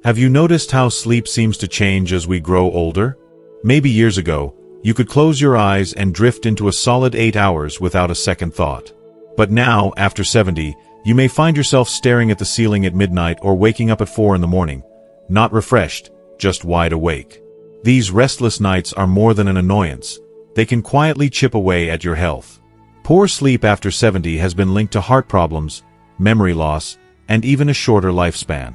Have you noticed how sleep seems to change as we grow older? Maybe years ago, you could close your eyes and drift into a solid 8 hours without a second thought. But now, after 70, you may find yourself staring at the ceiling at midnight or waking up at 4 in the morning. Not refreshed, just wide awake. These restless nights are more than an annoyance. They can quietly chip away at your health. Poor sleep after 70 has been linked to heart problems, memory loss, and even a shorter lifespan.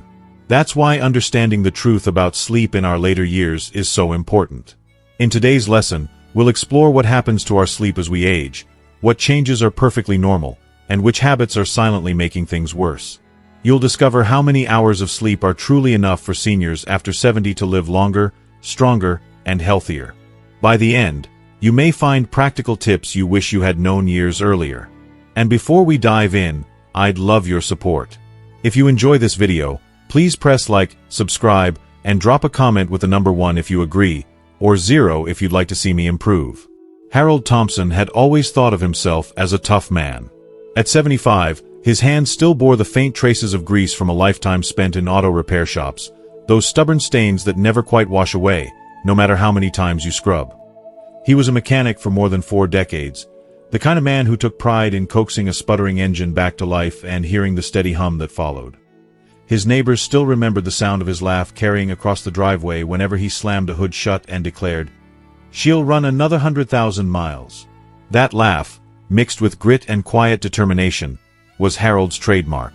That's why understanding the truth about sleep in our later years is so important. In today's lesson, we'll explore what happens to our sleep as we age, what changes are perfectly normal, and which habits are silently making things worse. You'll discover how many hours of sleep are truly enough for seniors after 70 to live longer, stronger, and healthier. By the end, you may find practical tips you wish you had known years earlier. And before we dive in, I'd love your support. If you enjoy this video, please press like, subscribe, and drop a comment with the number 1 if you agree, or 0 if you'd like to see me improve. Harold Thompson had always thought of himself as a tough man. At 75, his hands still bore the faint traces of grease from a lifetime spent in auto repair shops, those stubborn stains that never quite wash away, no matter how many times you scrub. He was a mechanic for more than 4 decades, the kind of man who took pride in coaxing a sputtering engine back to life and hearing the steady hum that followed. His neighbors still remembered the sound of his laugh carrying across the driveway whenever he slammed a hood shut and declared, "She'll run another 100,000 miles." That laugh, mixed with grit and quiet determination, was Harold's trademark.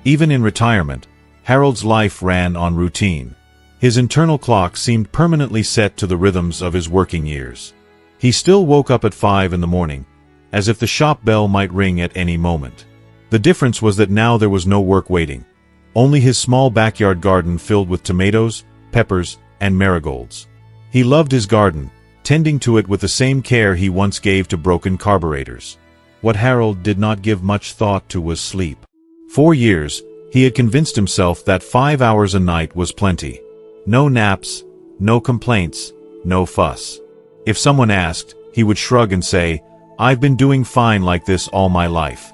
Even in retirement, Harold's life ran on routine. His internal clock seemed permanently set to the rhythms of his working years. He still woke up at 5 in the morning, as if the shop bell might ring at any moment. The difference was that now there was no work waiting. Only his small backyard garden filled with tomatoes, peppers, and marigolds. He loved his garden, tending to it with the same care he once gave to broken carburetors. What Harold did not give much thought to was sleep. For years, he had convinced himself that 5 hours a night was plenty. No naps, no complaints, no fuss. If someone asked, he would shrug and say, "I've been doing fine like this all my life."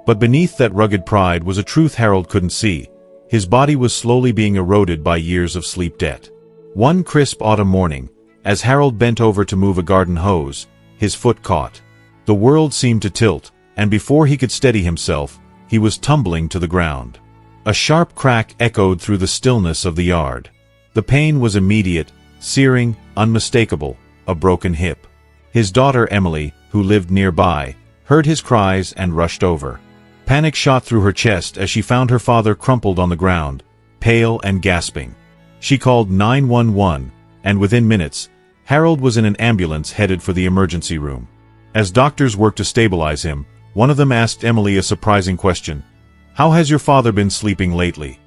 But beneath that rugged pride was a truth Harold couldn't see. His body was slowly being eroded by years of sleep debt. One crisp autumn morning, as Harold bent over to move a garden hose, his foot caught. The world seemed to tilt, and before he could steady himself, he was tumbling to the ground. A sharp crack echoed through the stillness of the yard. The pain was immediate, searing, unmistakable, a broken hip. His daughter Emily, who lived nearby, heard his cries and rushed over. Panic shot through her chest as she found her father crumpled on the ground, pale and gasping. She called 911, and within minutes, Harold was in an ambulance headed for the emergency room. As doctors worked to stabilize him, one of them asked Emily a surprising question. "How has your father been sleeping lately?"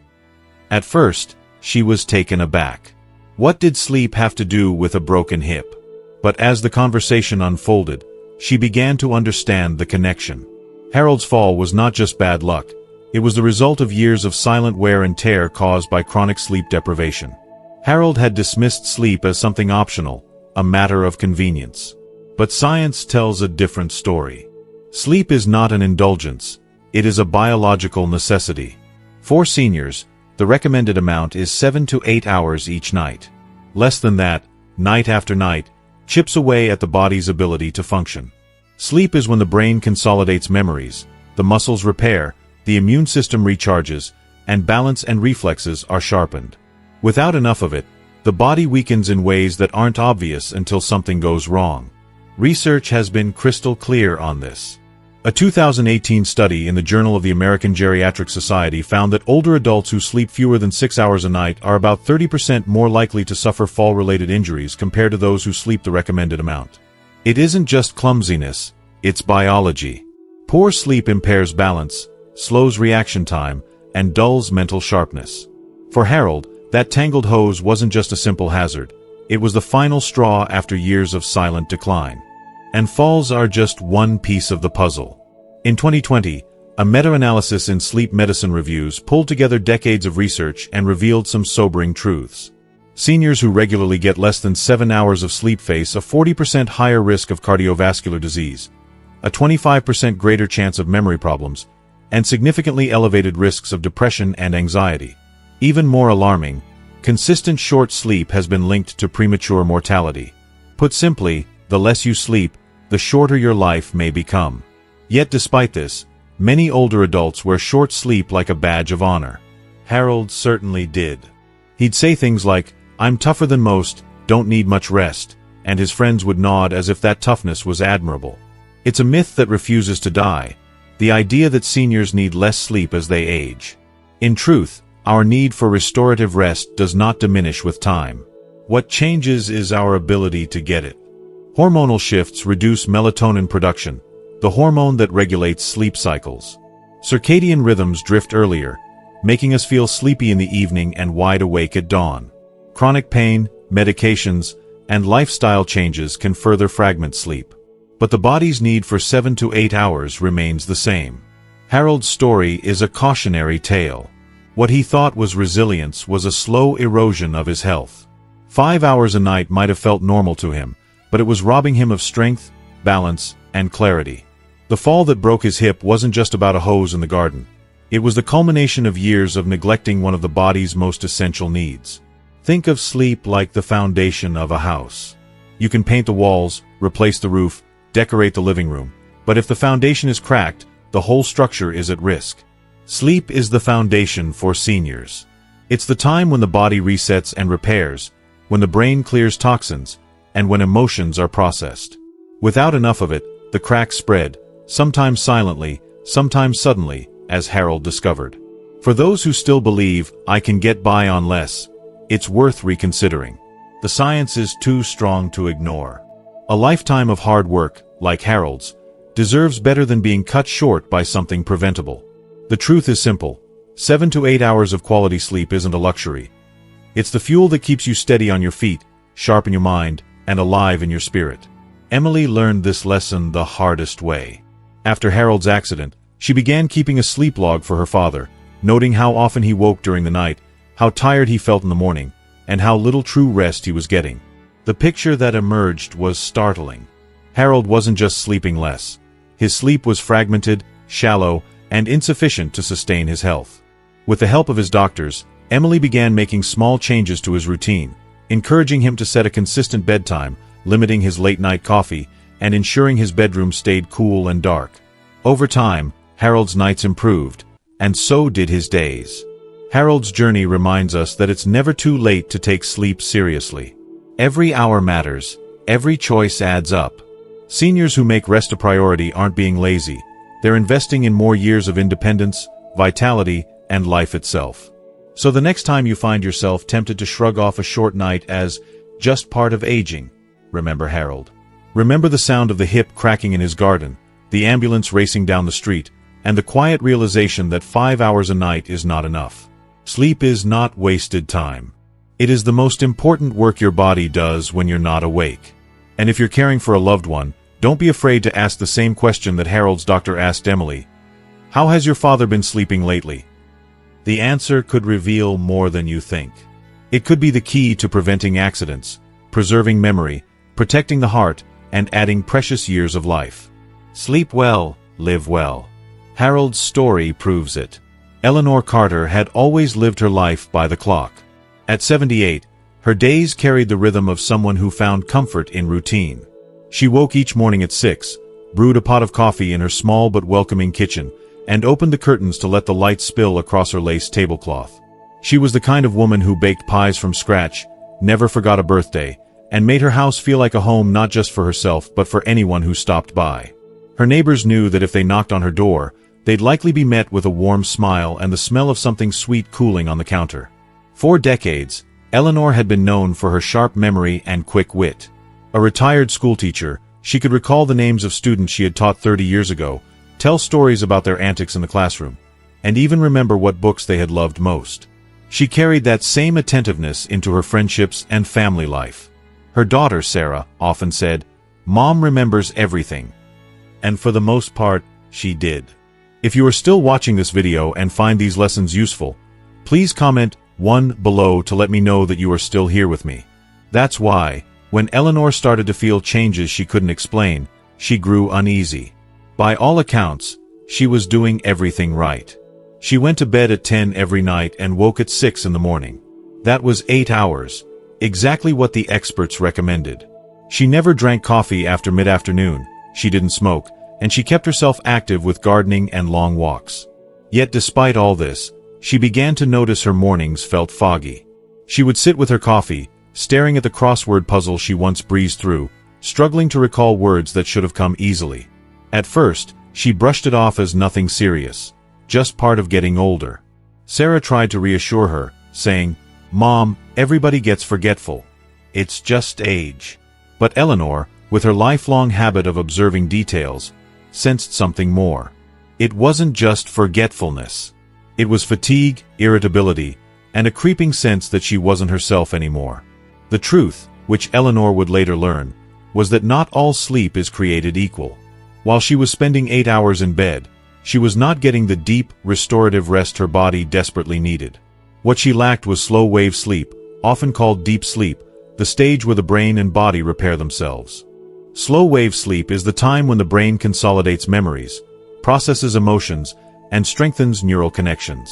At first, she was taken aback. What did sleep have to do with a broken hip? But as the conversation unfolded, she began to understand the connection. Harold's fall was not just bad luck. It was the result of years of silent wear and tear caused by chronic sleep deprivation. Harold had dismissed sleep as something optional, a matter of convenience. But science tells a different story. Sleep is not an indulgence. It is a biological necessity. For seniors, the recommended amount is 7 to 8 hours each night. Less than that, night after night, chips away at the body's ability to function. Sleep is when the brain consolidates memories, the muscles repair, the immune system recharges, and balance and reflexes are sharpened. Without enough of it, the body weakens in ways that aren't obvious until something goes wrong. Research has been crystal clear on this. A 2018 study in the Journal of the American Geriatric Society found that older adults who sleep fewer than 6 hours a night are about 30% more likely to suffer fall-related injuries compared to those who sleep the recommended amount. It isn't just clumsiness, it's biology. Poor sleep impairs balance, slows reaction time, and dulls mental sharpness. For Harold, that tangled hose wasn't just a simple hazard. It was the final straw after years of silent decline. And falls are just one piece of the puzzle. In 2020, a meta-analysis in Sleep Medicine Reviews pulled together decades of research and revealed some sobering truths. Seniors who regularly get less than 7 hours of sleep face a 40% higher risk of cardiovascular disease, a 25% greater chance of memory problems, and significantly elevated risks of depression and anxiety. Even more alarming, Consistent short sleep has been linked to premature mortality. Put simply, the less you sleep, the shorter your life may become. Yet despite this, many older adults wear short sleep like a badge of honor. Harold certainly did. He'd say things like, "I'm tougher than most, don't need much rest," and his friends would nod as if that toughness was admirable. It's a myth that refuses to die, the idea that seniors need less sleep as they age. In truth, our need for restorative rest does not diminish with time. What changes is our ability to get it. Hormonal shifts reduce melatonin production, the hormone that regulates sleep cycles. Circadian rhythms drift earlier, making us feel sleepy in the evening and wide awake at dawn. Chronic pain, medications, and lifestyle changes can further fragment sleep. But the body's need for 7 to 8 hours remains the same. Harold's story is a cautionary tale. What he thought was resilience was a slow erosion of his health. 5 hours a night might have felt normal to him, but it was robbing him of strength, balance, and clarity. The fall that broke his hip wasn't just about a hose in the garden. It was the culmination of years of neglecting one of the body's most essential needs. Think of sleep like the foundation of a house. You can paint the walls, replace the roof, decorate the living room, but if the foundation is cracked, the whole structure is at risk. Sleep is the foundation for seniors. It's the time when the body resets and repairs, when the brain clears toxins, and when emotions are processed. Without enough of it, the cracks spread, sometimes silently, sometimes suddenly, as Harold discovered. For those who still believe, "I can get by on less," it's worth reconsidering. The science is too strong to ignore. A lifetime of hard work, like Harold's, deserves better than being cut short by something preventable. The truth is simple. 7 to 8 hours of quality sleep isn't a luxury. It's the fuel that keeps you steady on your feet, sharp in your mind, and alive in your spirit. Emily learned this lesson the hardest way. After Harold's accident, she began keeping a sleep log for her father, noting how often he woke during the night, how tired he felt in the morning, and how little true rest he was getting. The picture that emerged was startling. Harold wasn't just sleeping less. His sleep was fragmented, shallow, and insufficient to sustain his health. With the help of his doctors, Emily began making small changes to his routine, encouraging him to set a consistent bedtime, limiting his late-night coffee, and ensuring his bedroom stayed cool and dark. Over time, Harold's nights improved, and so did his days. Harold's journey reminds us that it's never too late to take sleep seriously. Every hour matters, every choice adds up. Seniors who make rest a priority aren't being lazy, they're investing in more years of independence, vitality, and life itself. So the next time you find yourself tempted to shrug off a short night as just part of aging, remember Harold. Remember the sound of the hip cracking in his garden, the ambulance racing down the street, and the quiet realization that 5 hours a night is not enough. Sleep is not wasted time. It is the most important work your body does when you're not awake. And if you're caring for a loved one, don't be afraid to ask the same question that Harold's doctor asked Emily. How has your father been sleeping lately? The answer could reveal more than you think. It could be the key to preventing accidents, preserving memory, protecting the heart, and adding precious years of life. Sleep well, live well. Harold's story proves it. Eleanor Carter had always lived her life by the clock. At 78, her days carried the rhythm of someone who found comfort in routine. She woke each morning at 6, brewed a pot of coffee in her small but welcoming kitchen, and opened the curtains to let the light spill across her lace tablecloth. She was the kind of woman who baked pies from scratch, never forgot a birthday, and made her house feel like a home not just for herself but for anyone who stopped by. Her neighbors knew that if they knocked on her door, they'd likely be met with a warm smile and the smell of something sweet cooling on the counter. For decades, Eleanor had been known for her sharp memory and quick wit. A retired schoolteacher, she could recall the names of students she had taught 30 years ago, tell stories about their antics in the classroom, and even remember what books they had loved most. She carried that same attentiveness into her friendships and family life. Her daughter, Sarah, often said, "Mom remembers everything." And for the most part, she did. If you are still watching this video and find these lessons useful, please comment 1 below to let me know that you are still here with me. That's why, when Eleanor started to feel changes she couldn't explain, she grew uneasy. By all accounts, she was doing everything right. She went to bed at 10 every night and woke at 6 in the morning. That was 8 hours, exactly what the experts recommended. She never drank coffee after mid-afternoon, she didn't smoke, and she kept herself active with gardening and long walks. Yet despite all this, she began to notice her mornings felt foggy. She would sit with her coffee, staring at the crossword puzzle she once breezed through, struggling to recall words that should have come easily. At first, she brushed it off as nothing serious, just part of getting older. Sarah tried to reassure her, saying, "Mom, everybody gets forgetful. It's just age." But Eleanor, with her lifelong habit of observing details, sensed something more. It wasn't just forgetfulness. It was fatigue, irritability, and a creeping sense that she wasn't herself anymore. The truth, which Eleanor would later learn, was that not all sleep is created equal. While she was spending 8 hours in bed, she was not getting the deep, restorative rest her body desperately needed. What she lacked was slow-wave sleep, often called deep sleep, the stage where the brain and body repair themselves. Slow-wave sleep is the time when the brain consolidates memories, processes emotions, and strengthens neural connections.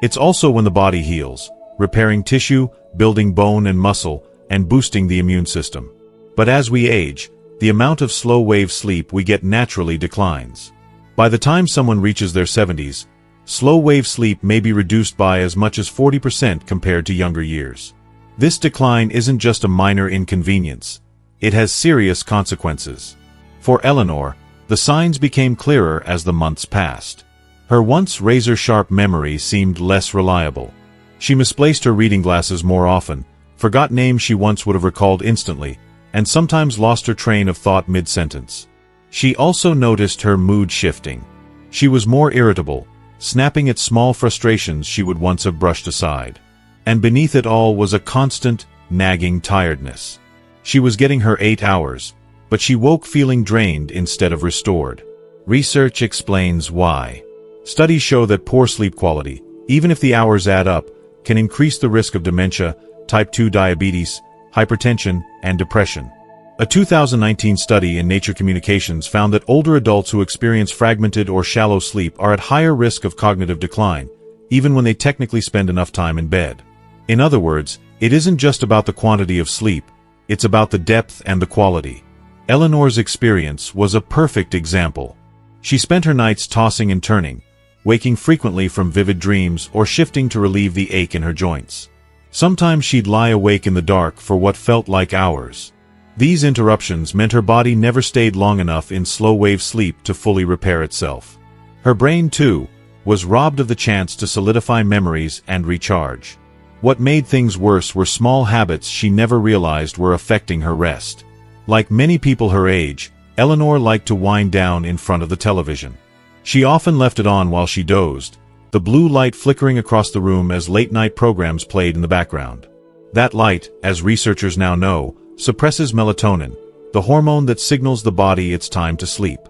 It's also when the body heals, repairing tissue, building bone and muscle, and boosting the immune system. But as we age, the amount of slow-wave sleep we get naturally declines. By the time someone reaches their 70s, slow-wave sleep may be reduced by as much as 40% compared to younger years. This decline isn't just a minor inconvenience. It has serious consequences. For Eleanor, the signs became clearer as the months passed. Her once razor-sharp memory seemed less reliable. She misplaced her reading glasses more often, forgot names she once would have recalled instantly, and sometimes lost her train of thought mid-sentence. She also noticed her mood shifting. She was more irritable, snapping at small frustrations she would once have brushed aside. And beneath it all was a constant, nagging tiredness. She was getting her 8 hours, but she woke feeling drained instead of restored. Research explains why. Studies show that poor sleep quality, even if the hours add up, can increase the risk of dementia, type 2 diabetes, hypertension, and depression. A 2019 study in Nature Communications found that older adults who experience fragmented or shallow sleep are at higher risk of cognitive decline, even when they technically spend enough time in bed. In other words, it isn't just about the quantity of sleep, it's about the depth and the quality. Eleanor's experience was a perfect example. She spent her nights tossing and turning, waking frequently from vivid dreams or shifting to relieve the ache in her joints. Sometimes she'd lie awake in the dark for what felt like hours. These interruptions meant her body never stayed long enough in slow-wave sleep to fully repair itself. Her brain, too, was robbed of the chance to solidify memories and recharge. What made things worse were small habits she never realized were affecting her rest. Like many people her age, Eleanor liked to wind down in front of the television. She often left it on while she dozed, the blue light flickering across the room as late-night programs played in the background. That light, as researchers now know, suppresses melatonin, the hormone that signals the body it's time to sleep.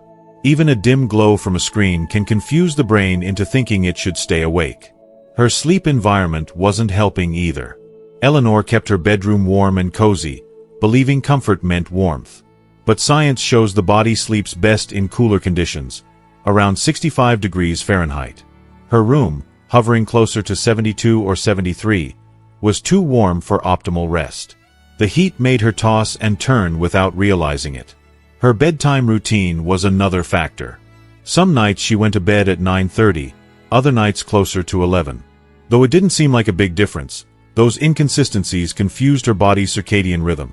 Even a dim glow from a screen can confuse the brain into thinking it should stay awake. Her sleep environment wasn't helping either. Eleanor kept her bedroom warm and cozy, believing comfort meant warmth. But science shows the body sleeps best in cooler conditions, around 65 degrees Fahrenheit. Her room, hovering closer to 72 or 73, was too warm for optimal rest. The heat made her toss and turn without realizing it. Her bedtime routine was another factor. Some nights she went to bed at 9:30, other nights closer to 11. Though it didn't seem like a big difference, those inconsistencies confused her body's circadian rhythm,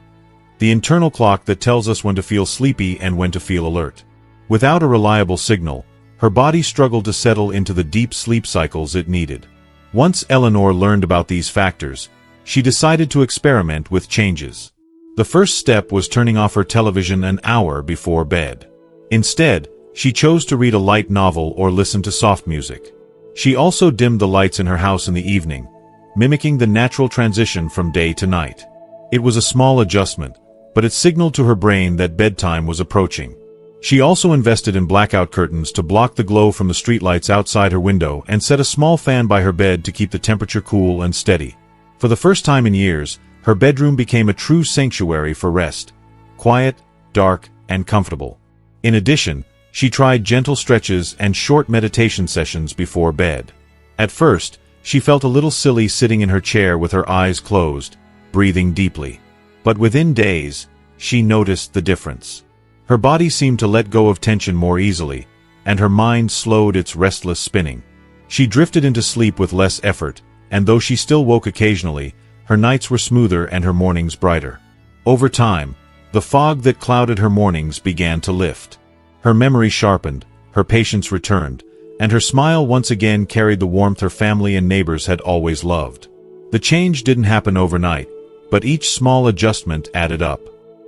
the internal clock that tells us when to feel sleepy and when to feel alert. Without a reliable signal, her body struggled to settle into the deep sleep cycles it needed. Once Eleanor learned about these factors, she decided to experiment with changes. The first step was turning off her television an hour before bed. Instead, she chose to read a light novel or listen to soft music. She also dimmed the lights in her house in the evening, mimicking the natural transition from day to night. It was a small adjustment, but it signaled to her brain that bedtime was approaching. She also invested in blackout curtains to block the glow from the streetlights outside her window and set a small fan by her bed to keep the temperature cool and steady. For the first time in years, her bedroom became a true sanctuary for rest, quiet, dark, and comfortable. In addition, she tried gentle stretches and short meditation sessions before bed. At first, She felt a little silly sitting in her chair with her eyes closed, breathing deeply. But within days, she noticed the difference. Her body seemed to let go of tension more easily, and her mind slowed its restless spinning. She drifted into sleep with less effort, and though she still woke occasionally, her nights were smoother and her mornings brighter. Over time, the fog that clouded her mornings began to lift. Her memory sharpened, her patience returned, and her smile once again carried the warmth her family and neighbors had always loved. The change didn't happen overnight, but each small adjustment added up.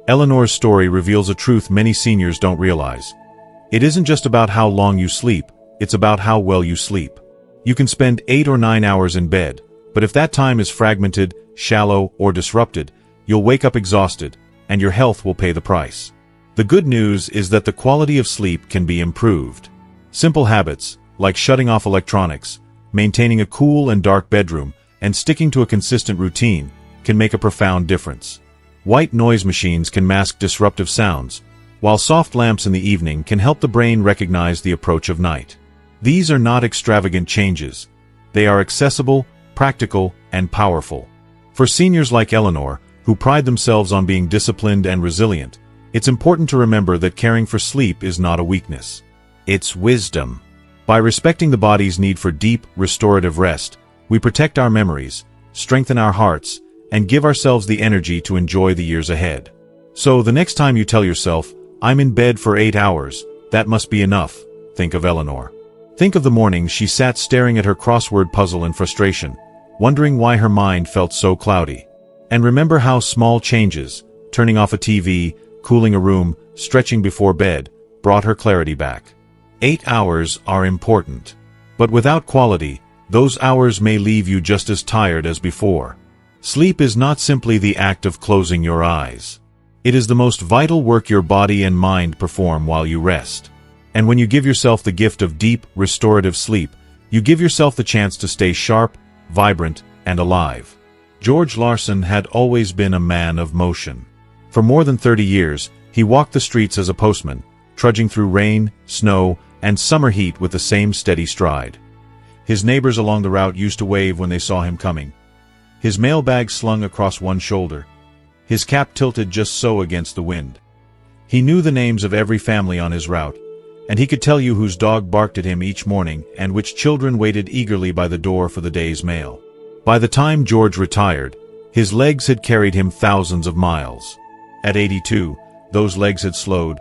Eleanor's story reveals a truth many seniors don't realize. It isn't just about how long you sleep, it's about how well you sleep. You can spend 8 or 9 hours in bed, but if that time is fragmented, shallow, or disrupted, you'll wake up exhausted, and your health will pay the price. The good news is that the quality of sleep can be improved. Simple habits, like shutting off electronics, maintaining a cool and dark bedroom, and sticking to a consistent routine, can make a profound difference. White noise machines can mask disruptive sounds, while soft lamps in the evening can help the brain recognize the approach of night. These are not extravagant changes. They are accessible, practical, and powerful. For seniors like Eleanor, who pride themselves on being disciplined and resilient, it's important to remember that caring for sleep is not a weakness. It's wisdom. By respecting the body's need for deep, restorative rest, we protect our memories, strengthen our hearts, and give ourselves the energy to enjoy the years ahead. So the next time you tell yourself, "I'm in bed for 8 hours, that must be enough," think of Eleanor. Think of the morning she sat staring at her crossword puzzle in frustration, wondering why her mind felt so cloudy. And remember how small changes, turning off a TV, cooling a room, stretching before bed, brought her clarity back. 8 hours are important. But without quality, those hours may leave you just as tired as before. Sleep is not simply the act of closing your eyes. It is the most vital work your body and mind perform while you rest. And when you give yourself the gift of deep, restorative sleep, you give yourself the chance to stay sharp, vibrant, and alive. George Larson had always been a man of motion. For more than 30 years, he walked the streets as a postman, trudging through rain, snow, and summer heat with the same steady stride. His neighbors along the route used to wave when they saw him coming. His mailbag slung across one shoulder, his cap tilted just so against the wind. He knew the names of every family on his route, and he could tell you whose dog barked at him each morning and which children waited eagerly by the door for the day's mail. By the time George retired, his legs had carried him thousands of miles. At 82, those legs had slowed,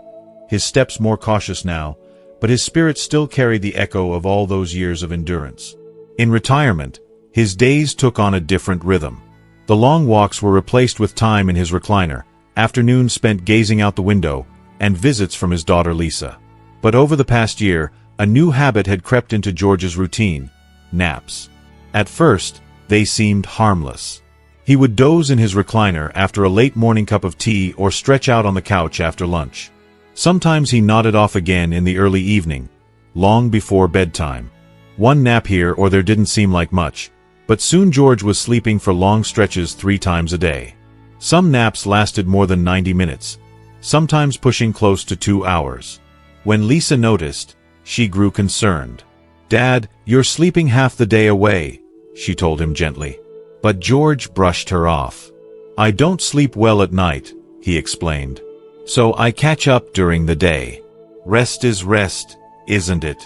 his steps more cautious now, but his spirit still carried the echo of all those years of endurance. In retirement, his days took on a different rhythm. The long walks were replaced with time in his recliner, afternoons spent gazing out the window, and visits from his daughter Lisa. But over the past year, a new habit had crept into George's routine: naps. At first, they seemed harmless. He would doze in his recliner after a late morning cup of tea or stretch out on the couch after lunch. Sometimes he nodded off again in the early evening, long before bedtime. One nap here or there didn't seem like much, but soon George was sleeping for long stretches 3 times a day. Some naps lasted more than 90 minutes, sometimes pushing close to 2 hours. When Lisa noticed, she grew concerned. "Dad, you're sleeping half the day away," she told him gently. But George brushed her off. "I don't sleep well at night," he explained. "So I catch up during the day. Rest is rest, isn't it?"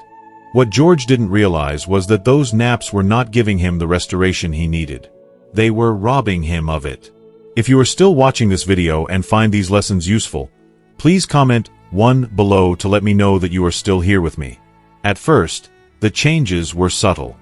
What George didn't realize was that those naps were not giving him the restoration he needed. They were robbing him of it. If you are still watching this video and find these lessons useful, please comment 1 below to let me know that you are still here with me. At first, the changes were subtle.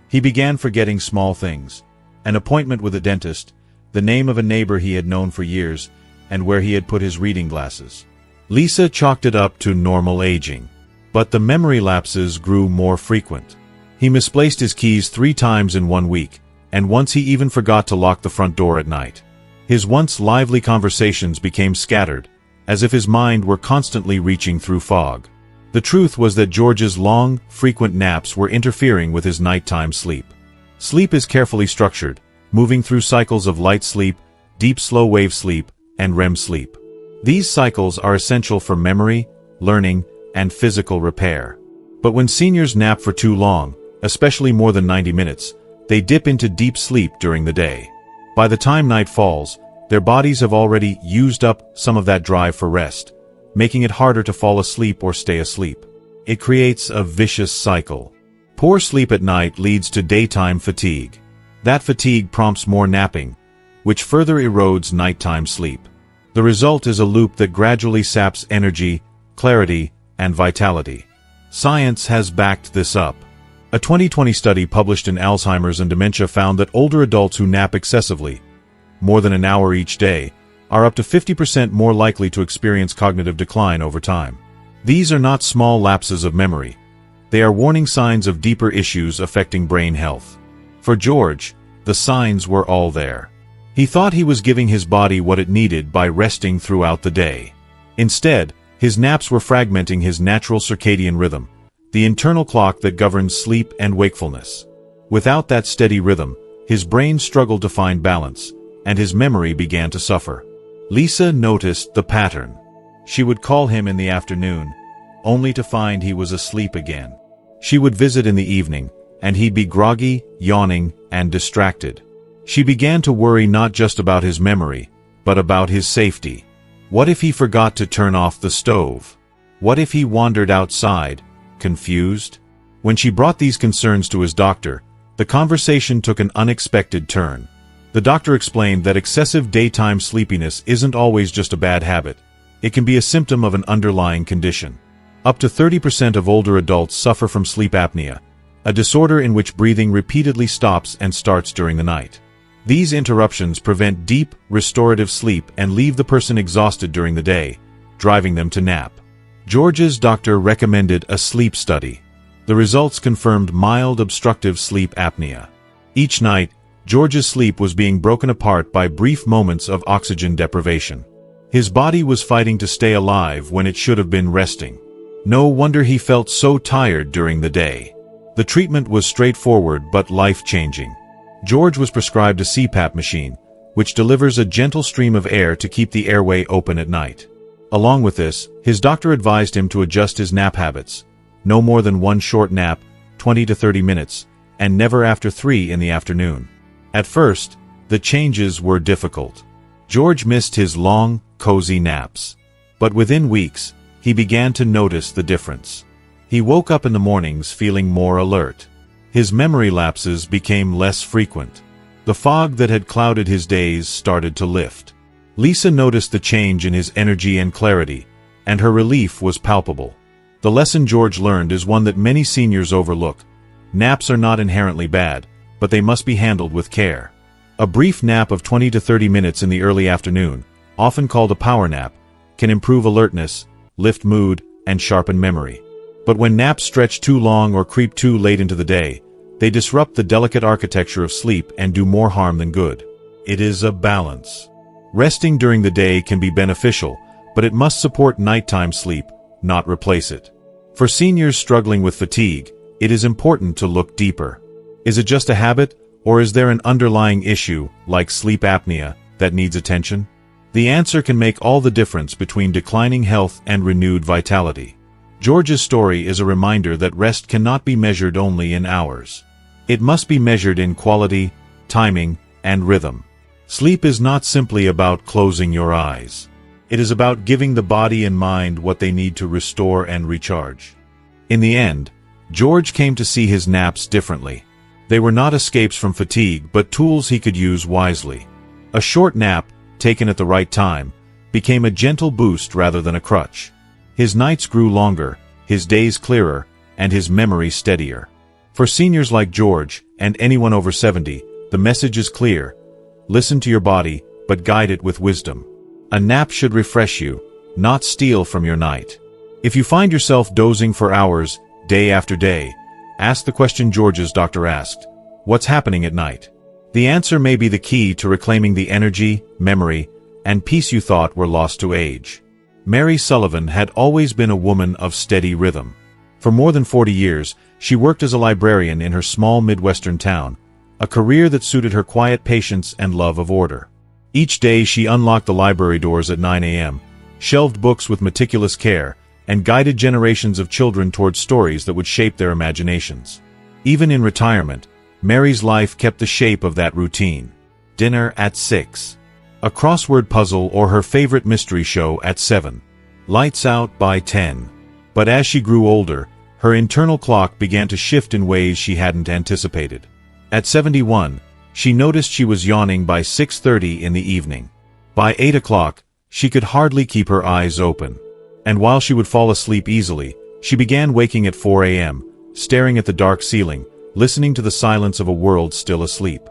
He began forgetting small things: an appointment with a dentist, the name of a neighbor he had known for years, and where he had put his reading glasses. Lisa chalked it up to normal aging. But the memory lapses grew more frequent. He misplaced his keys 3 times in 1 week, and once he even forgot to lock the front door at night. His once lively conversations became scattered, as if his mind were constantly reaching through fog. The truth was that George's long, frequent naps were interfering with his nighttime sleep. Sleep is carefully structured, moving through cycles of light sleep, deep slow-wave sleep, and REM sleep. These cycles are essential for memory, learning, and physical repair. But when seniors nap for too long, especially more than 90 minutes, They dip into deep sleep during the day. By the time night falls, their bodies have already used up some of that drive for rest, making it harder to fall asleep or stay asleep. It creates a vicious cycle. Poor sleep at night leads to daytime fatigue. That fatigue prompts more napping, which further erodes nighttime sleep. The result is a loop that gradually saps energy, clarity, and vitality. Science has backed this up. A 2020 study published in Alzheimer's and Dementia found that older adults who nap excessively, more than an hour each day, are up to 50% more likely to experience cognitive decline over time. These are not small lapses of memory. They are warning signs of deeper issues affecting brain health. For George, the signs were all there. He thought he was giving his body what it needed by resting throughout the day. Instead, his naps were fragmenting his natural circadian rhythm, the internal clock that governs sleep and wakefulness. Without that steady rhythm, his brain struggled to find balance, and his memory began to suffer. Lisa noticed the pattern. She would call him in the afternoon, only to find he was asleep again. She would visit in the evening, and he'd be groggy, yawning, and distracted. She began to worry not just about his memory, but about his safety. What if he forgot to turn off the stove? What if he wandered outside, confused? When she brought these concerns to his doctor, the conversation took an unexpected turn. The doctor explained that excessive daytime sleepiness isn't always just a bad habit. It can be a symptom of an underlying condition. Up to 30% of older adults suffer from sleep apnea, a disorder in which breathing repeatedly stops and starts during the night. These interruptions prevent deep, restorative sleep and leave the person exhausted during the day, driving them to nap. George's doctor recommended a sleep study. The results confirmed mild obstructive sleep apnea. Each night, George's sleep was being broken apart by brief moments of oxygen deprivation. His body was fighting to stay alive when it should have been resting. No wonder he felt so tired during the day. The treatment was straightforward but life-changing. George was prescribed a CPAP machine, which delivers a gentle stream of air to keep the airway open at night. Along with this, his doctor advised him to adjust his nap habits. No more than one short nap, 20 to 30 minutes, and never after 3 in the afternoon. At first, the changes were difficult. George missed his long, cozy naps. But within weeks, he began to notice the difference. He woke up in the mornings feeling more alert. His memory lapses became less frequent. The fog that had clouded his days started to lift. Lisa noticed the change in his energy and clarity, and her relief was palpable. The lesson George learned is one that many seniors overlook. Naps are not inherently bad, but they must be handled with care. A brief nap of 20 to 30 minutes in the early afternoon, often called a power nap, can improve alertness, lift mood, and sharpen memory. But when naps stretch too long or creep too late into the day, they disrupt the delicate architecture of sleep and do more harm than good. It is a balance. Resting during the day can be beneficial, but it must support nighttime sleep, not replace it. For seniors struggling with fatigue, it is important to look deeper. Is it just a habit, or is there an underlying issue, like sleep apnea, that needs attention? The answer can make all the difference between declining health and renewed vitality. George's story is a reminder that rest cannot be measured only in hours. It must be measured in quality, timing, and rhythm. Sleep is not simply about closing your eyes. It is about giving the body and mind what they need to restore and recharge. In the end, George came to see his naps differently. They were not escapes from fatigue, but tools he could use wisely. A short nap, taken at the right time, became a gentle boost rather than a crutch. His nights grew longer, his days clearer, and his memory steadier. For seniors like George, and anyone over 70, the message is clear. Listen to your body, but guide it with wisdom. A nap should refresh you, not steal from your night. If you find yourself dozing for hours, day after day, ask the question George's doctor asked: what's happening at night? The answer may be the key to reclaiming the energy, memory, and peace you thought were lost to age. Mary Sullivan had always been a woman of steady rhythm. For more than 40 years, she worked as a librarian in her small Midwestern town, a career that suited her quiet patience and love of order. Each day she unlocked the library doors at 9 a.m., shelved books with meticulous care, and guided generations of children towards stories that would shape their imaginations. Even in retirement, Mary's life kept the shape of that routine. Dinner at 6. A crossword puzzle or her favorite mystery show at 7. Lights out by 10. But as she grew older, her internal clock began to shift in ways she hadn't anticipated. At 71, she noticed she was yawning by 6:30 in the evening. By 8 o'clock, she could hardly keep her eyes open. And while she would fall asleep easily, she began waking at 4 a.m., staring at the dark ceiling, listening to the silence of a world still asleep.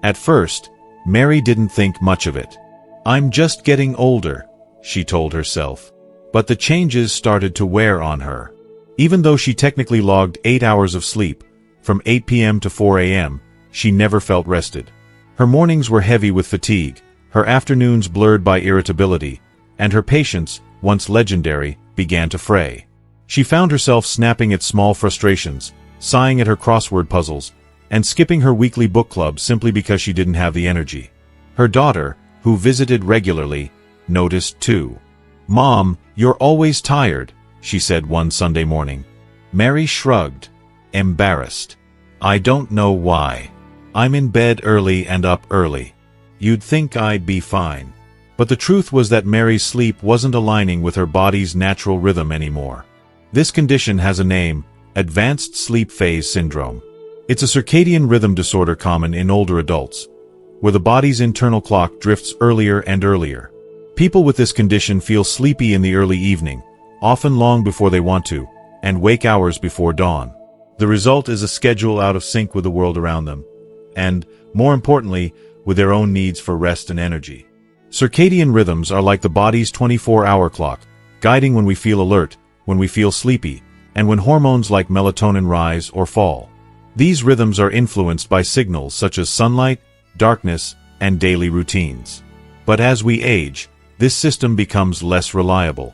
At first, Mary didn't think much of it. "I'm just getting older," she told herself. But the changes started to wear on her. Even though she technically logged 8 hours of sleep, from 8 p.m. to 4 a.m., she never felt rested. Her mornings were heavy with fatigue, her afternoons blurred by irritability, and her patience, once legendary, began to fray. She found herself snapping at small frustrations, sighing at her crossword puzzles, and skipping her weekly book club simply because she didn't have the energy. Her daughter, who visited regularly, noticed too. "Mom, you're always tired," she said one Sunday morning. Mary shrugged, embarrassed. "I don't know why. I'm in bed early and up early. You'd think I'd be fine." But the truth was that Mary's sleep wasn't aligning with her body's natural rhythm anymore. This condition has a name: advanced sleep phase syndrome. It's a circadian rhythm disorder common in older adults, where the body's internal clock drifts earlier and earlier. People with this condition feel sleepy in the early evening, often long before they want to, and wake hours before dawn. The result is a schedule out of sync with the world around them, and, more importantly, with their own needs for rest and energy. Circadian rhythms are like the body's 24-hour clock, guiding when we feel alert, when we feel sleepy, and when hormones like melatonin rise or fall. These rhythms are influenced by signals such as sunlight, darkness, and daily routines. But as we age, this system becomes less reliable.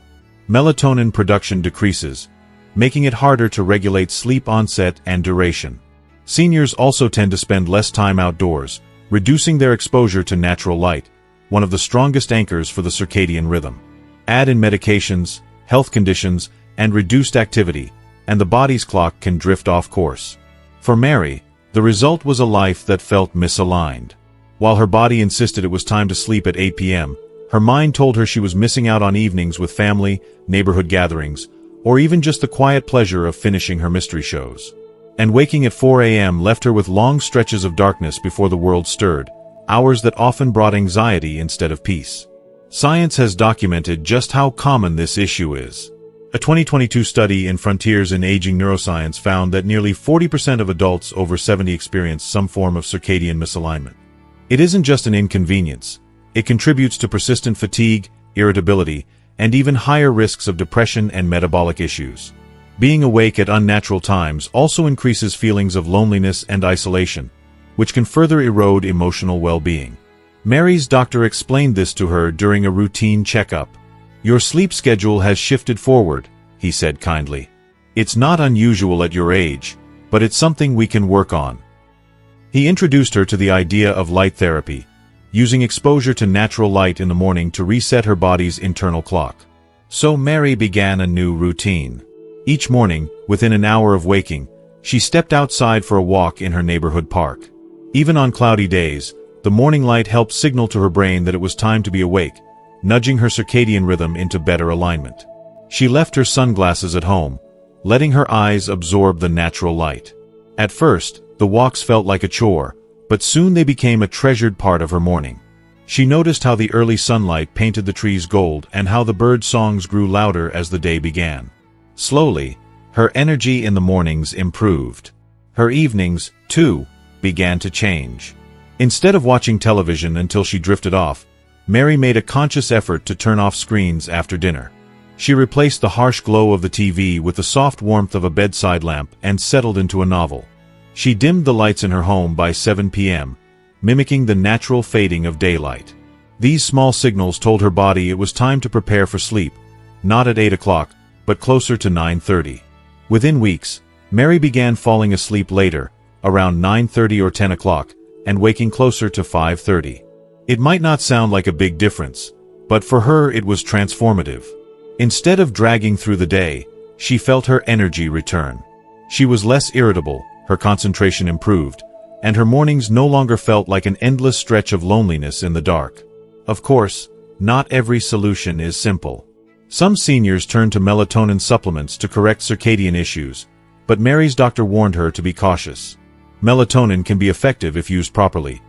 Melatonin production decreases, making it harder to regulate sleep onset and duration. Seniors also tend to spend less time outdoors, reducing their exposure to natural light, one of the strongest anchors for the circadian rhythm. Add in medications, health conditions, and reduced activity, and the body's clock can drift off course. For Mary, the result was a life that felt misaligned. While her body insisted it was time to sleep at 8 p.m., her mind told her she was missing out on evenings with family, neighborhood gatherings, or even just the quiet pleasure of finishing her mystery shows. And waking at 4 a.m. left her with long stretches of darkness before the world stirred, hours that often brought anxiety instead of peace. Science has documented just how common this issue is. A 2022 study in Frontiers in Aging Neuroscience found that nearly 40% of adults over 70 experience some form of circadian misalignment. It isn't just an inconvenience. It contributes to persistent fatigue, irritability, and even higher risks of depression and metabolic issues. Being awake at unnatural times also increases feelings of loneliness and isolation, which can further erode emotional well-being. Mary's doctor explained this to her during a routine checkup. "Your sleep schedule has shifted forward," he said kindly. "It's not unusual at your age, but it's something we can work on." He introduced her to the idea of light therapy, using exposure to natural light in the morning to reset her body's internal clock. So Mary began a new routine. Each morning, within an hour of waking, she stepped outside for a walk in her neighborhood park. Even on cloudy days, the morning light helped signal to her brain that it was time to be awake, nudging her circadian rhythm into better alignment. She left her sunglasses at home, letting her eyes absorb the natural light. At first, the walks felt like a chore, but soon they became a treasured part of her morning. She noticed how the early sunlight painted the trees gold and how the bird songs grew louder as the day began. Slowly, her energy in the mornings improved. Her evenings, too, began to change. Instead of watching television until she drifted off, Mary made a conscious effort to turn off screens after dinner. She replaced the harsh glow of the TV with the soft warmth of a bedside lamp and settled into a novel. She dimmed the lights in her home by 7 p.m., mimicking the natural fading of daylight. These small signals told her body it was time to prepare for sleep, not at 8 o'clock, but closer to 9:30. Within weeks, Mary began falling asleep later, around 9:30 or 10 o'clock, and waking closer to 5:30. It might not sound like a big difference, but for her it was transformative. Instead of dragging through the day, she felt her energy return. She was less irritable, her concentration improved, and her mornings no longer felt like an endless stretch of loneliness in the dark. Of course, not every solution is simple. Some seniors turn to melatonin supplements to correct circadian issues, but Mary's doctor warned her to be cautious. Melatonin can be effective if used properly,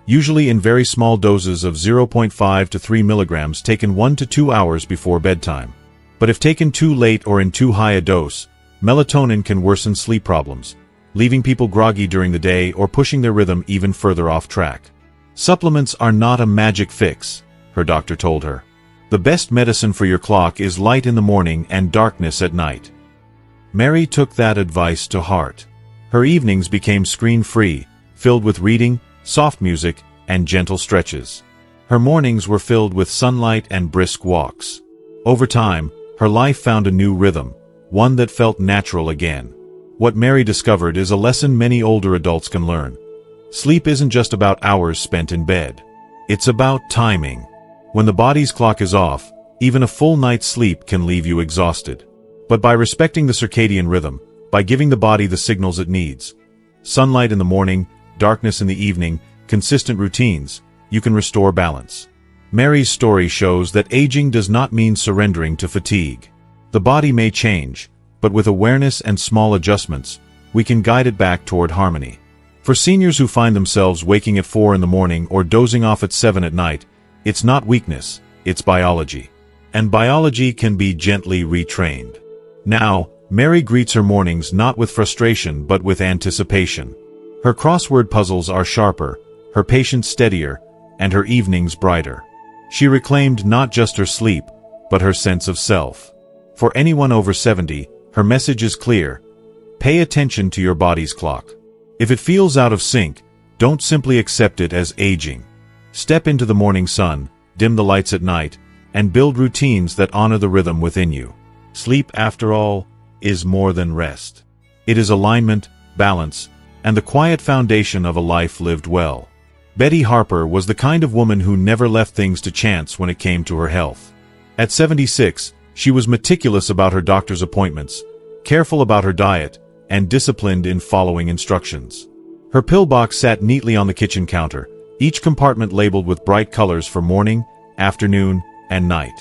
usually in very small doses of 0.5 to 3 milligrams taken 1 to 2 hours before bedtime. But if taken too late or in too high a dose, melatonin can worsen sleep problems, leaving people groggy during the day or pushing their rhythm even further off track. Supplements are not a magic fix, her doctor told her. The best medicine for your clock is light in the morning and darkness at night. Mary took that advice to heart. Her evenings became screen-free, filled with reading, soft music, and gentle stretches. Her mornings were filled with sunlight and brisk walks. Over time, her life found a new rhythm, one that felt natural again. What Mary discovered is a lesson many older adults can learn. Sleep isn't just about hours spent in bed. It's about timing. When the body's clock is off, even a full night's sleep can leave you exhausted. But by respecting the circadian rhythm, by giving the body the signals it needs, sunlight in the morning, darkness in the evening, consistent routines, you can restore balance. Mary's story shows that aging does not mean surrendering to fatigue. The body may change, but with awareness and small adjustments, we can guide it back toward harmony. For seniors who find themselves waking at 4 in the morning or dozing off at 7 at night, it's not weakness, it's biology. And biology can be gently retrained. Now, Mary greets her mornings not with frustration but with anticipation. Her crossword puzzles are sharper, her patience steadier, and her evenings brighter. She reclaimed not just her sleep, but her sense of self. For anyone over 70, her message is clear. Pay attention to your body's clock. If it feels out of sync, don't simply accept it as aging. Step into the morning sun, dim the lights at night, and build routines that honor the rhythm within you. Sleep, after all, is more than rest. It is alignment, balance, and the quiet foundation of a life lived well. Betty Harper was the kind of woman who never left things to chance when it came to her health. At 76, she was meticulous about her doctor's appointments, careful about her diet, and disciplined in following instructions. Her pill box sat neatly on the kitchen counter, each compartment labeled with bright colors for morning, afternoon, and night.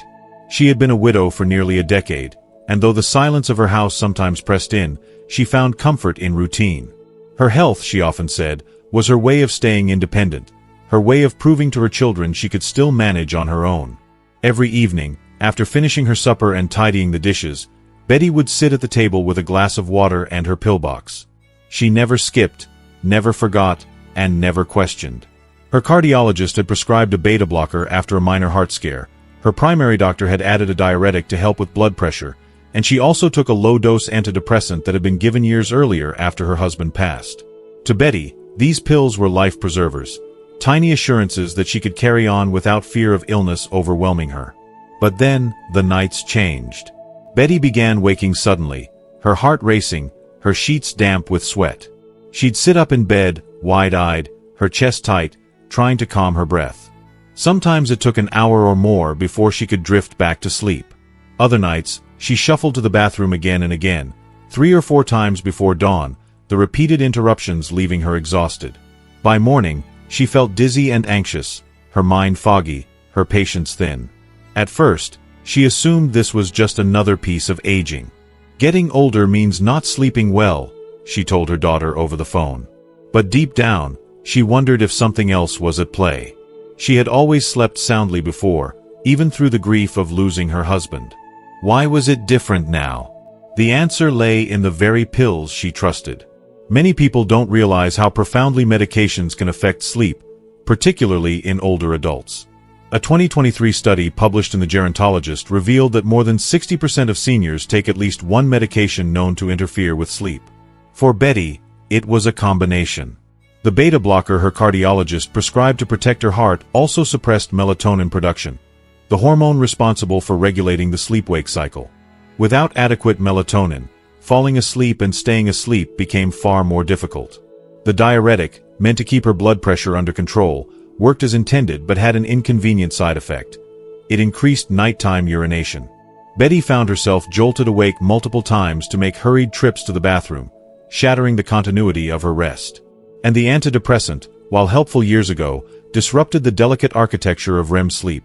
She had been a widow for nearly a decade, and though the silence of her house sometimes pressed in, she found comfort in routine. Her health, she often said, was her way of staying independent, her way of proving to her children she could still manage on her own. Every evening, after finishing her supper and tidying the dishes, Betty would sit at the table with a glass of water and her pill box. She never skipped, never forgot, and never questioned. Her cardiologist had prescribed a beta blocker after a minor heart scare. Her primary doctor had added a diuretic to help with blood pressure, and she also took a low-dose antidepressant that had been given years earlier after her husband passed. To Betty, these pills were life preservers, tiny assurances that she could carry on without fear of illness overwhelming her. But then, the nights changed. Betty began waking suddenly, her heart racing, her sheets damp with sweat. She'd sit up in bed, wide-eyed, her chest tight, trying to calm her breath. Sometimes it took an hour or more before she could drift back to sleep. Other nights, she shuffled to the bathroom again and again, 3 or 4 times before dawn, the repeated interruptions leaving her exhausted. By morning, she felt dizzy and anxious, her mind foggy, her patience thin. At first, she assumed this was just another piece of aging. Getting older means not sleeping well, she told her daughter over the phone. But deep down, she wondered if something else was at play. She had always slept soundly before, even through the grief of losing her husband. Why was it different now? The answer lay in the very pills she trusted. Many people don't realize how profoundly medications can affect sleep, particularly in older adults. A 2023 study published in The Gerontologist revealed that more than 60% of seniors take at least one medication known to interfere with sleep. For Betty, it was a combination. The beta blocker her cardiologist prescribed to protect her heart also suppressed melatonin production, the hormone responsible for regulating the sleep-wake cycle. Without adequate melatonin, falling asleep and staying asleep became far more difficult. The diuretic, meant to keep her blood pressure under control, worked as intended but had an inconvenient side effect. It increased nighttime urination. Betty found herself jolted awake multiple times to make hurried trips to the bathroom, shattering the continuity of her rest. And the antidepressant, while helpful years ago, disrupted the delicate architecture of REM sleep,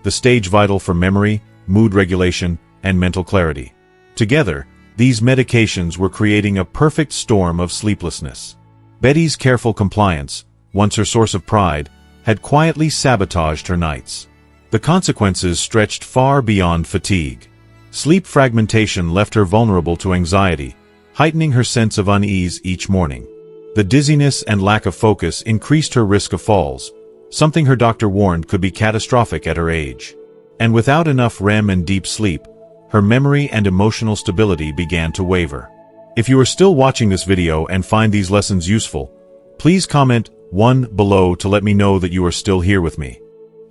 the stage vital for memory, mood regulation, and mental clarity. Together, these medications were creating a perfect storm of sleeplessness. Betty's careful compliance, once her source of pride, had quietly sabotaged her nights. The consequences stretched far beyond fatigue. Sleep fragmentation left her vulnerable to anxiety, heightening her sense of unease each morning. The dizziness and lack of focus increased her risk of falls, something her doctor warned could be catastrophic at her age. And without enough REM and deep sleep, her memory and emotional stability began to waver. If you are still watching this video and find these lessons useful, please comment 1 below to let me know that you are still here with me.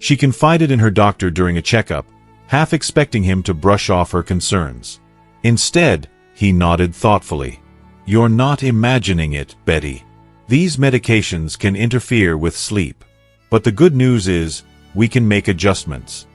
She confided in her doctor during a checkup, half expecting him to brush off her concerns. Instead, he nodded thoughtfully. "You're not imagining it, Betty. These medications can interfere with sleep. But the good news is, we can make adjustments."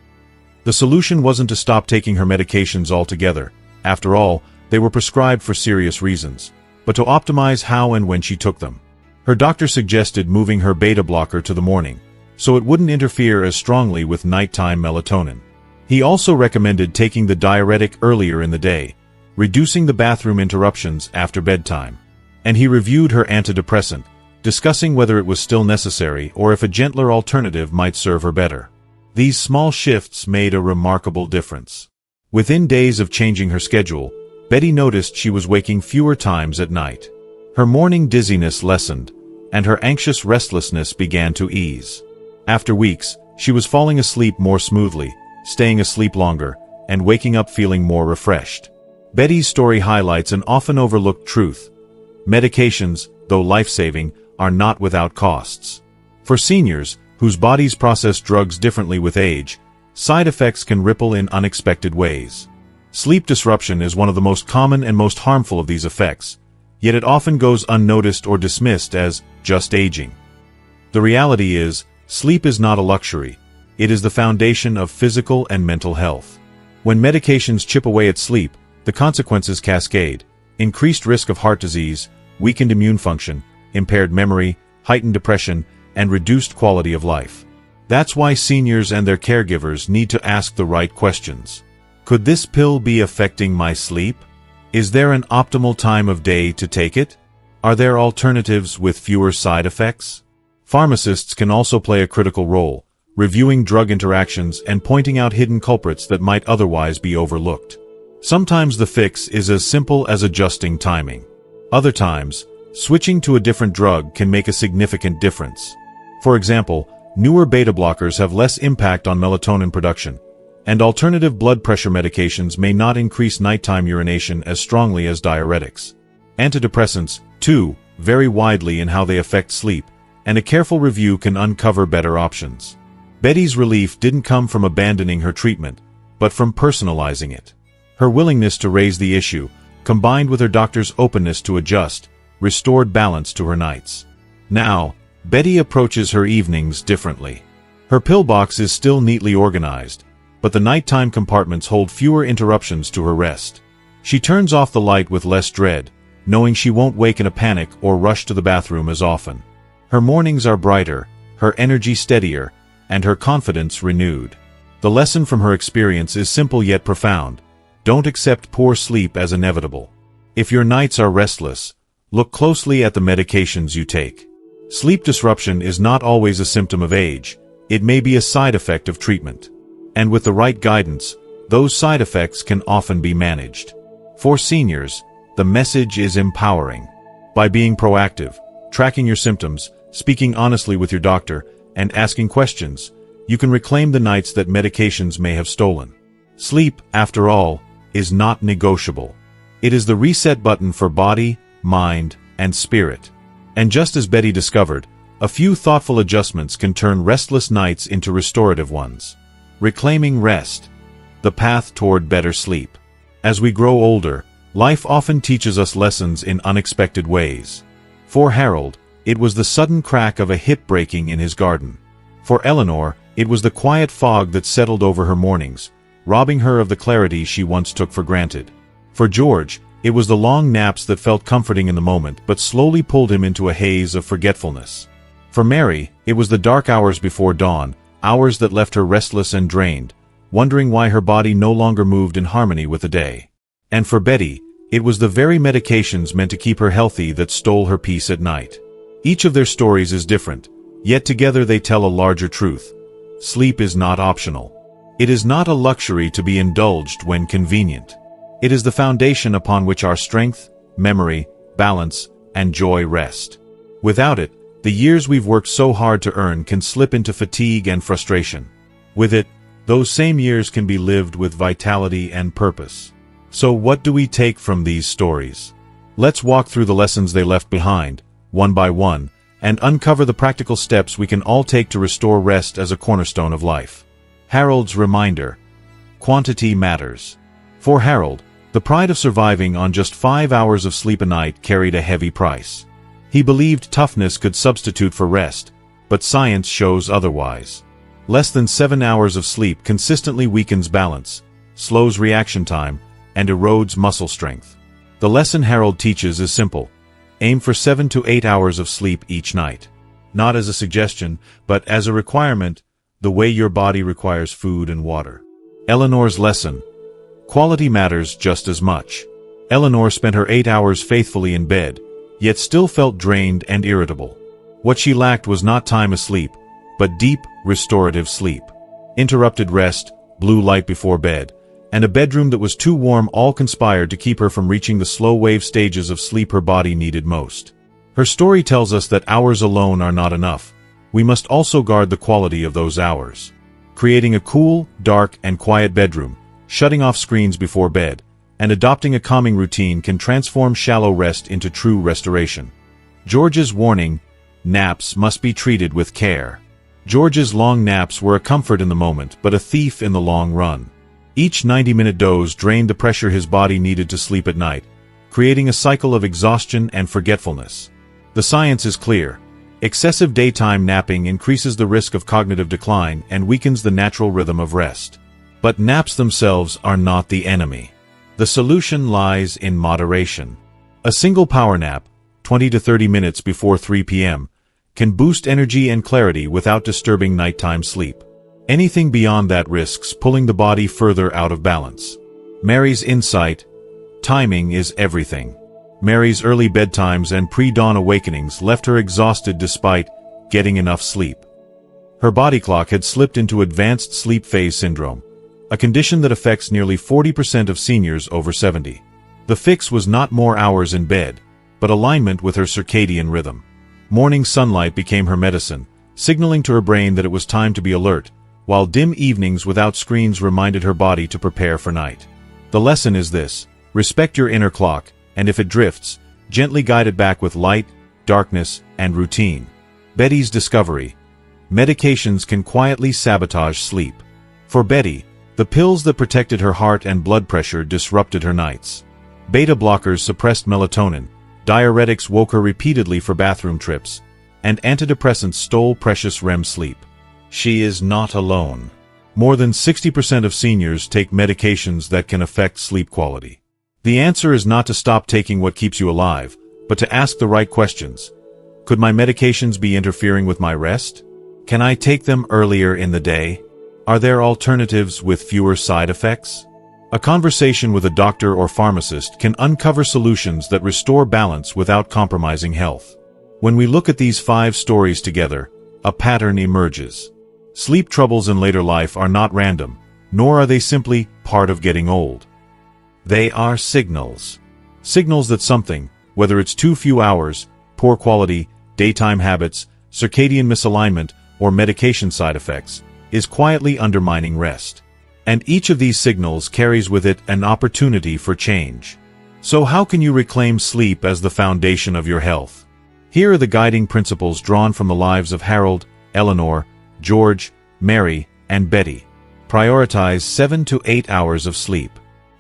The solution wasn't to stop taking her medications altogether. After all, they were prescribed for serious reasons, but to optimize how and when she took them. Her doctor suggested moving her beta blocker to the morning, so it wouldn't interfere as strongly with nighttime melatonin. He also recommended taking the diuretic earlier in the day, reducing the bathroom interruptions after bedtime. And he reviewed her antidepressant, discussing whether it was still necessary or if a gentler alternative might serve her better. These small shifts made a remarkable difference. Within days of changing her schedule, Betty noticed she was waking fewer times at night. Her morning dizziness lessened, and her anxious restlessness began to ease. After weeks, she was falling asleep more smoothly, staying asleep longer, and waking up feeling more refreshed. Betty's story highlights an often overlooked truth. Medications, though life-saving, are not without costs. For seniors, whose bodies process drugs differently with age, side effects can ripple in unexpected ways. Sleep disruption is one of the most common and most harmful of these effects, yet it often goes unnoticed or dismissed as just aging. The reality is, sleep is not a luxury. It is the foundation of physical and mental health. When medications chip away at sleep, the consequences cascade: increased risk of heart disease, weakened immune function, impaired memory, heightened depression, and reduced quality of life. That's why seniors and their caregivers need to ask the right questions. Could this pill be affecting my sleep? Is there an optimal time of day to take it? Are there alternatives with fewer side effects? Pharmacists can also play a critical role, reviewing drug interactions and pointing out hidden culprits that might otherwise be overlooked. Sometimes the fix is as simple as adjusting timing. Other times, switching to a different drug can make a significant difference. For example, newer beta blockers have less impact on melatonin production, and alternative blood pressure medications may not increase nighttime urination as strongly as diuretics. Antidepressants, too, vary widely in how they affect sleep, and a careful review can uncover better options. Betty's relief didn't come from abandoning her treatment, but from personalizing it. Her willingness to raise the issue, combined with her doctor's openness to adjust, restored balance to her nights. Now, Betty approaches her evenings differently. Her pill box is still neatly organized, but the nighttime compartments hold fewer interruptions to her rest. She turns off the light with less dread, knowing she won't wake in a panic or rush to the bathroom as often. Her mornings are brighter, her energy steadier, and her confidence renewed. The lesson from her experience is simple yet profound. Don't accept poor sleep as inevitable. If your nights are restless, look closely at the medications you take. Sleep disruption is not always a symptom of age. It may be a side effect of treatment. And with the right guidance, those side effects can often be managed. For seniors, the message is empowering. By being proactive, tracking your symptoms, speaking honestly with your doctor, and asking questions, you can reclaim the nights that medications may have stolen. Sleep, after all, is not negotiable. It is the reset button for body, mind, and spirit. And just as Betty discovered, a few thoughtful adjustments can turn restless nights into restorative ones. Reclaiming rest, the path toward better sleep. As we grow older, life often teaches us lessons in unexpected ways. For Harold, it was the sudden crack of a hip breaking in his garden. For Eleanor, it was the quiet fog that settled over her mornings, robbing her of the clarity she once took for granted. For George, It was the long naps that felt comforting in the moment but slowly pulled him into a haze of forgetfulness. For Mary, it was the dark hours before dawn, hours that left her restless and drained, wondering why her body no longer moved in harmony with the day. And for Betty, it was the very medications meant to keep her healthy that stole her peace at night. Each of their stories is different, yet together they tell a larger truth. Sleep is not optional. It is not a luxury to be indulged when convenient. It is the foundation upon which our strength, memory, balance, and joy rest. Without it, the years we've worked so hard to earn can slip into fatigue and frustration. With it, those same years can be lived with vitality and purpose. So what do we take from these stories? Let's walk through the lessons they left behind, one by one, and uncover the practical steps we can all take to restore rest as a cornerstone of life. Harold's reminder: quantity matters. For Harold, the pride of surviving on just 5 hours of sleep a night carried a heavy price. He believed toughness could substitute for rest, but science shows otherwise. Less than 7 hours of sleep consistently weakens balance, slows reaction time, and erodes muscle strength. The lesson Harold teaches is simple: aim for 7 to 8 hours of sleep each night. Not as a suggestion, but as a requirement, the way your body requires food and water. Eleanor's lesson: quality matters just as much. Eleanor spent her 8 hours faithfully in bed, yet still felt drained and irritable. What she lacked was not time asleep, but deep, restorative sleep. Interrupted rest, blue light before bed, and a bedroom that was too warm all conspired to keep her from reaching the slow-wave stages of sleep her body needed most. Her story tells us that hours alone are not enough. We must also guard the quality of those hours. Creating a cool, dark, and quiet bedroom, shutting off screens before bed, and adopting a calming routine can transform shallow rest into true restoration. George's warning: naps must be treated with care. George's long naps were a comfort in the moment, but a thief in the long run. Each 90-minute doze drained the pressure his body needed to sleep at night, creating a cycle of exhaustion and forgetfulness. The science is clear. Excessive daytime napping increases the risk of cognitive decline and weakens the natural rhythm of rest. But naps themselves are not the enemy. The solution lies in moderation. A single power nap, 20 to 30 minutes before 3 p.m., can boost energy and clarity without disturbing nighttime sleep. Anything beyond that risks pulling the body further out of balance. Mary's insight: timing is everything. Mary's early bedtimes and pre-dawn awakenings left her exhausted despite getting enough sleep. Her body clock had slipped into advanced sleep phase syndrome, a condition that affects nearly 40% of seniors over 70. The fix was not more hours in bed, but alignment with her circadian rhythm. Morning sunlight became her medicine, signaling to her brain that it was time to be alert, while dim evenings without screens reminded her body to prepare for night. The lesson is this: respect your inner clock, and if it drifts, gently guide it back with light, darkness, and routine. Betty's discovery: medications can quietly sabotage sleep. For Betty, the pills that protected her heart and blood pressure disrupted her nights. Beta blockers suppressed melatonin, diuretics woke her repeatedly for bathroom trips, and antidepressants stole precious REM sleep. She is not alone. More than 60% of seniors take medications that can affect sleep quality. The answer is not to stop taking what keeps you alive, but to ask the right questions. Could my medications be interfering with my rest? Can I take them earlier in the day? Are there alternatives with fewer side effects? A conversation with a doctor or pharmacist can uncover solutions that restore balance without compromising health. When we look at these 5 stories together, a pattern emerges. Sleep troubles in later life are not random, nor are they simply part of getting old. They are signals. Signals that something, whether it's too few hours, poor quality, daytime habits, circadian misalignment, or medication side effects, is quietly undermining rest. And each of these signals carries with it an opportunity for change. So how can you reclaim sleep as the foundation of your health? Here are the guiding principles drawn from the lives of Harold, Eleanor, George, Mary, and Betty. Prioritize 7 to 8 hours of sleep.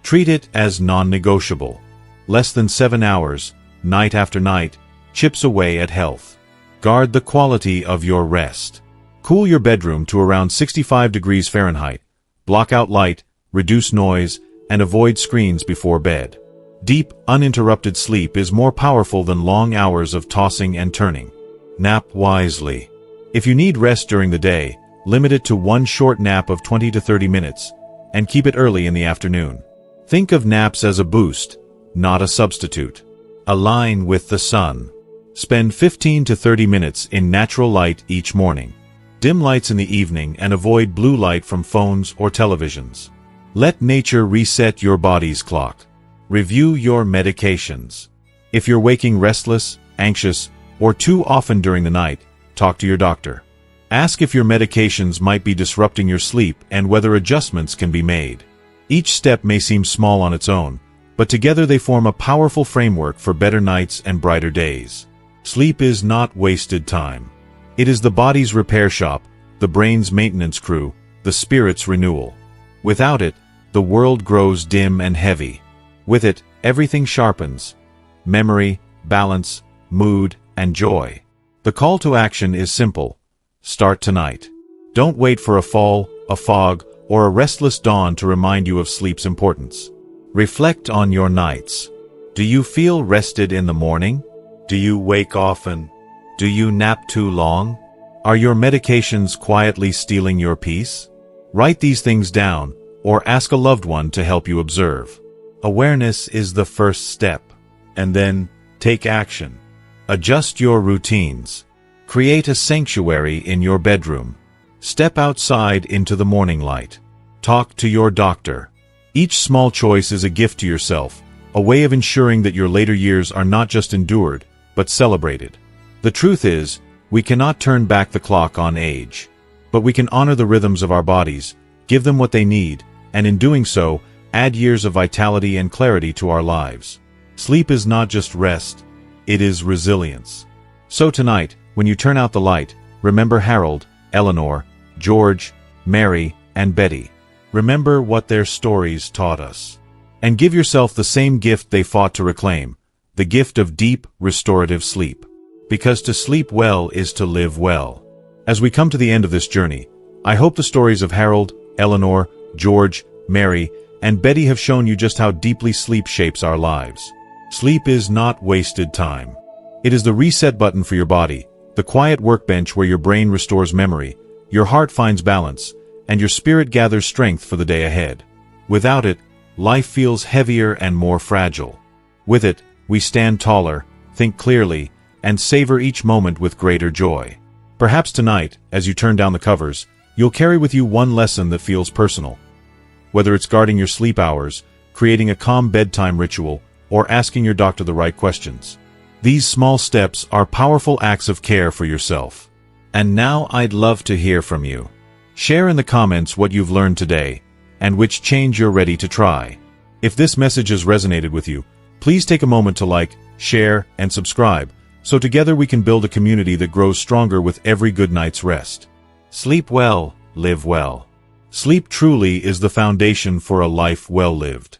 Treat it as non-negotiable. Less than 7 hours, night after night, chips away at health. Guard the quality of your rest. Cool your bedroom to around 65 degrees Fahrenheit. Block out light, reduce noise, and avoid screens before bed. Deep, uninterrupted sleep is more powerful than long hours of tossing and turning. Nap wisely. If you need rest during the day, limit it to one short nap of 20 to 30 minutes, and keep it early in the afternoon. Think of naps as a boost, not a substitute. Align with the sun. Spend 15 to 30 minutes in natural light each morning. Dim lights in the evening and avoid blue light from phones or televisions. Let nature reset your body's clock. Review your medications. If you're waking restless, anxious, or too often during the night, talk to your doctor. Ask if your medications might be disrupting your sleep and whether adjustments can be made. Each step may seem small on its own, but together they form a powerful framework for better nights and brighter days. Sleep is not wasted time. It is the body's repair shop, the brain's maintenance crew, the spirit's renewal. Without it, the world grows dim and heavy. With it, everything sharpens. Memory, balance, mood, and joy. The call to action is simple. Start tonight. Don't wait for a fall, a fog, or a restless dawn to remind you of sleep's importance. Reflect on your nights. Do you feel rested in the morning? Do you wake often? Do you nap too long? Are your medications quietly stealing your peace? Write these things down, or ask a loved one to help you observe. Awareness is the first step. And then, take action. Adjust your routines. Create a sanctuary in your bedroom. Step outside into the morning light. Talk to your doctor. Each small choice is a gift to yourself, a way of ensuring that your later years are not just endured, but celebrated. The truth is, we cannot turn back the clock on age. But we can honor the rhythms of our bodies, give them what they need, and in doing so, add years of vitality and clarity to our lives. Sleep is not just rest, it is resilience. So tonight, when you turn out the light, remember Harold, Eleanor, George, Mary, and Betty. Remember what their stories taught us. And give yourself the same gift they fought to reclaim, the gift of deep, restorative sleep. Because to sleep well is to live well. As we come to the end of this journey, I hope the stories of Harold, Eleanor, George, Mary, and Betty have shown you just how deeply sleep shapes our lives. Sleep is not wasted time. It is the reset button for your body, the quiet workbench where your brain restores memory, your heart finds balance, and your spirit gathers strength for the day ahead. Without it, life feels heavier and more fragile. With it, we stand taller, think clearly, and savor each moment with greater joy. Perhaps tonight, as you turn down the covers, you'll carry with you one lesson that feels personal. Whether it's guarding your sleep hours, creating a calm bedtime ritual, or asking your doctor the right questions. These small steps are powerful acts of care for yourself. And now I'd love to hear from you. Share in the comments what you've learned today, and which change you're ready to try. If this message has resonated with you, please take a moment to like, share, and subscribe, so together we can build a community that grows stronger with every good night's rest. Sleep well, live well. Sleep truly is the foundation for a life well lived.